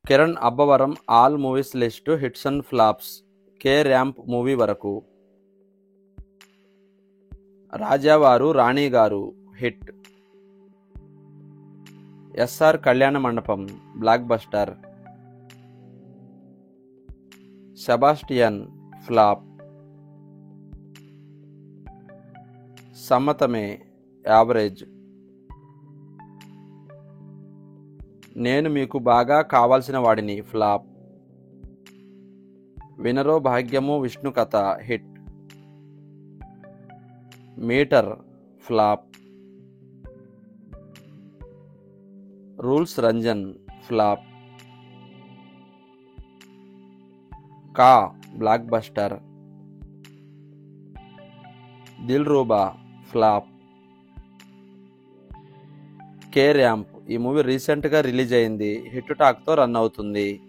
Kiran Abbavaram all movies list hits and flops. K Ramp movie వరకు. Rajavaru Ranigaru hit. SR Kalyana Mandapam blockbuster. Sebastian flop. Sammathame average. నేను మీకు బాగా కావాల్సిన వాడిని flop. వినరో Bhagyamu Vishnu Katha hit. Meter flop. Rules Ranjan flop. Ka blockbuster. Dil Ruba flop. K Ramp ఈ మూవీ రీసెంట్గా రిలీజ్ అయింది. హిట్ టాక్తో రన్ అవుతుంది.